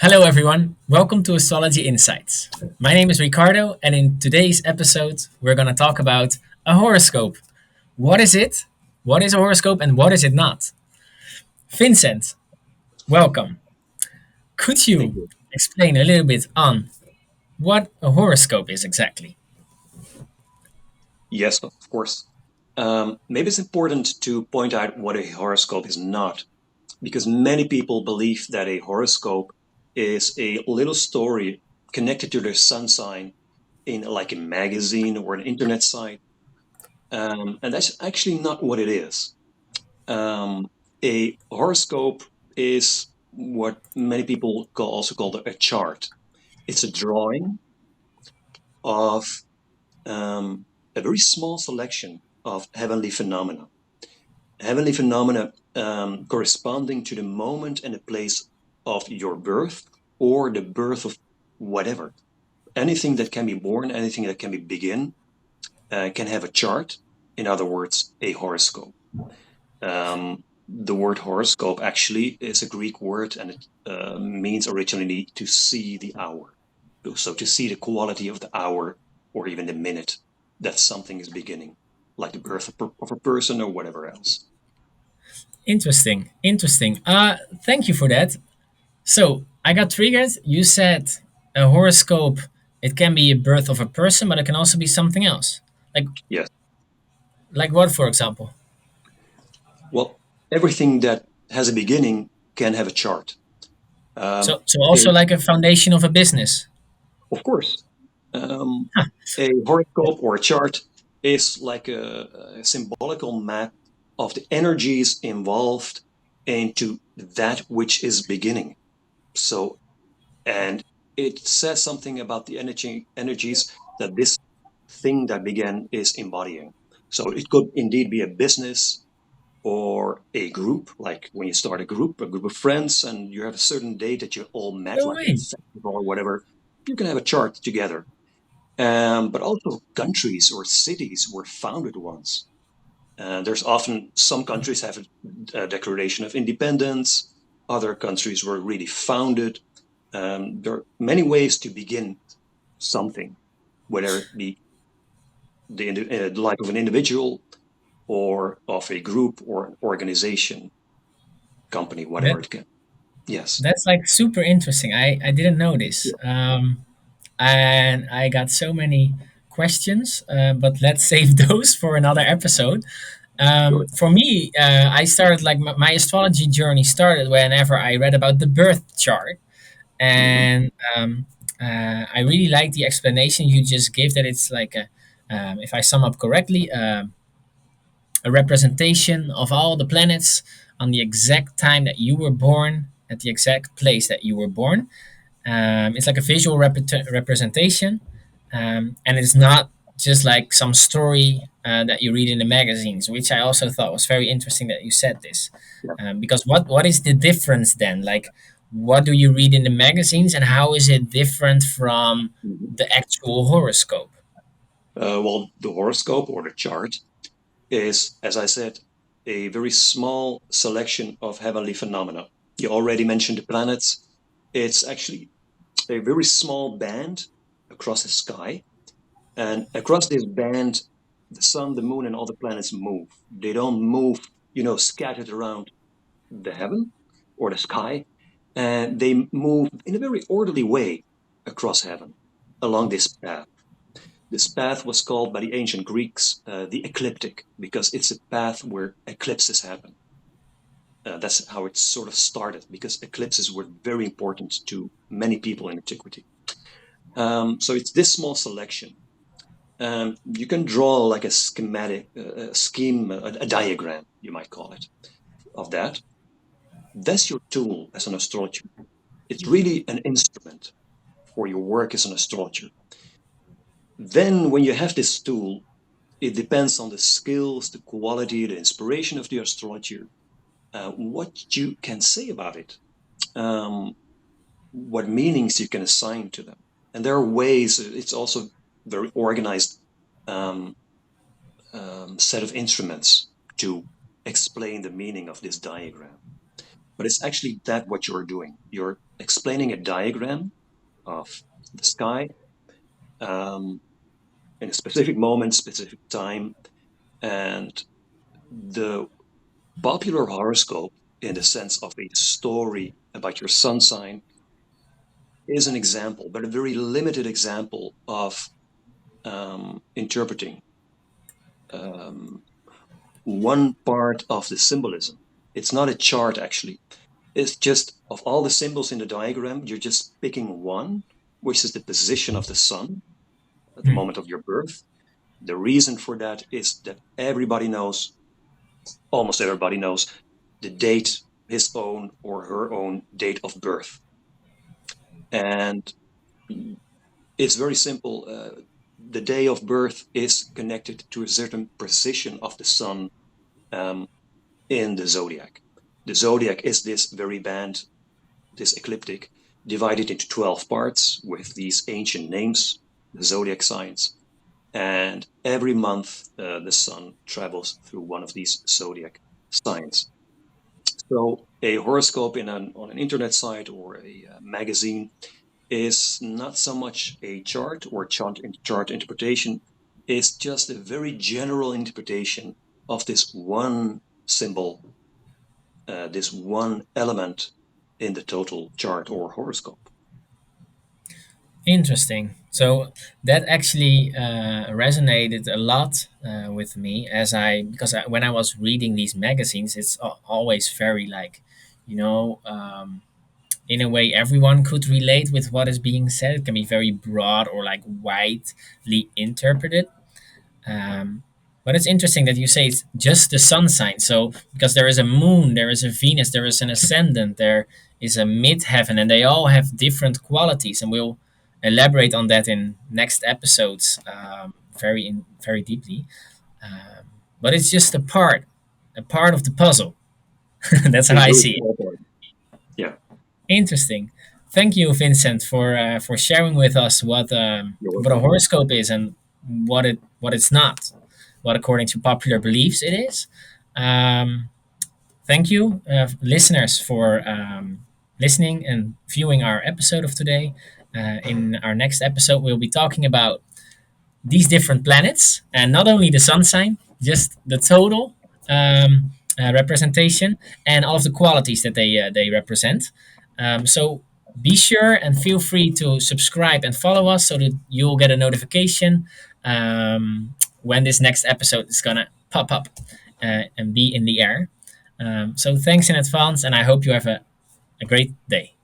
Hello, everyone. Welcome to Astrology Insights. My name is Ricardo, and in today's episode, we're going to talk about a horoscope. What is it? What is a horoscope, and what is it not? Vincent, welcome. Could Thank you you. explain a little bit on what a horoscope is exactly? Yes, of course. Maybe it's important to point out what a horoscope is not, because many people believe that a horoscope is a little story connected to their sun sign in like a magazine or an internet site. And that's actually not what it is. Um, a horoscope is what many people also call a chart. It's a drawing of um, a very small selection of heavenly phenomena. Heavenly phenomena corresponding to the moment and the place of your birth or the birth of whatever. Anything that can be born, anything that can be begin, can have a chart. In other words, a horoscope. The word horoscope actually is a Greek word and it means originally to see the hour. So to see the quality of the hour or even the minute that something is beginning, like the birth of a person or whatever else. Interesting. Interesting. Thank you for that. So, I got triggered. You said a horoscope, it can be a birth of a person, but it can also be something else. Like, Yes. like what, for example? Well, everything that has a beginning can have a chart. Um, So a, also like a foundation of a business. of course, um, a horoscope or a chart is like a symbolical map of the energies involved into that which is beginning. So, and it says something about the energies that this thing that began is embodying. So it could indeed be a business or a group, like when you start a group of friends, and you have a certain date that you all met, No like at a way. festival or whatever. You can have a chart together. But also countries or cities were founded once. There's often some countries have a declaration of independence. Other countries were really founded. There are many ways to begin something, whether it be the life of an individual or of a group or an organization, company, That whatever it can. Yes. that's like super interesting. I didn't know Yeah. this. And I got so many questions, but let's save those for another episode. Sure. For me, I started like my astrology journey started whenever I read about the birth chart, Hmm. and I really like the explanation you just gave that it's like if I sum up correctly, a representation of all the planets on the exact time that you were born at the exact place that you were born. It's like a visual representation, and it's not just like some story that you read in the magazines, which I also thought was very interesting that you said this. Yeah. Because what is the difference then? Like, what do you read in the magazines, and how is it different from Mhm. the actual horoscope? Well, the horoscope or the chart is, as I said, a very small selection of heavenly phenomena. You already mentioned the planets. It's actually a very small band across the sky. And across this band, the sun, the moon, and all the planets move. They don't move, scattered around the heaven or the sky. And they move in a very orderly way across heaven along this path. This path was called by the ancient Greeks the ecliptic because it's a path where eclipses happen. That's how it sort of started because eclipses were very important to many people in antiquity. So it's this small selection. You can draw like a schematic, a scheme, a diagram, you might call it, of that. That's your tool as an astrologer. It's really an instrument for your work as an astrologer. Then, when you have this tool, it depends on the skills, the quality, the inspiration of the astrologer, what you can say about it, um, what meanings you can assign to them. And there are ways, it's also very organized um, set of instruments to explain the meaning of this diagram. but it's actually that what you're doing. You're explaining a diagram of the sky um, in a specific moment, specific time, and the popular horoscope, in the sense of a story about your sun sign, is an example, but a very limited example of interpreting um, one part of the symbolism. It's not a chart, actually. It's just of all the symbols in the diagram, you're just picking one, which is the position of the sun at the Hmm. moment of your birth. The reason for that is that everybody knows, almost everybody knows, the date, his own or her own date of birth. And it's very simple. The day of birth is connected to a certain position of the sun um, in the zodiac. The zodiac is this very band, this ecliptic, divided into 12 parts with these ancient names, the zodiac signs. And every month, the sun travels through one of these zodiac signs. So, a horoscope on an internet site or a magazine is not so much a chart or chart interpretation. It's just a very general interpretation of this one symbol, this one element in the total chart or horoscope. Interesting. So that actually resonated a lot with me as because when I was reading these magazines, it's always very like, you know, in a way everyone could relate with what is being said. It can be very broad or like widely interpreted. Um, but it's interesting that you say it's just the sun sign. So because there is a moon, there is a Venus, there is an ascendant, there is a midheaven, and they all have different qualities, and we'll elaborate on that in next episodes, very deeply. Um, but it's just a part of the puzzle. That's how A I very see it. small part. Yeah, Interesting. Thank you, Vincent, for sharing with us you're what a welcome. horoscope is and what it's not, what according to popular beliefs it is. Um, Thank you, listeners, for listening and viewing our episode of today. In our next episode, we'll be talking about these different planets, and not only the sun sign, just the total representation and all of the qualities that they represent. So be sure and feel free to subscribe and follow us so that you'll get a notification when this next episode is gonna pop up and be in the air. So thanks in advance, and I hope you have a great day.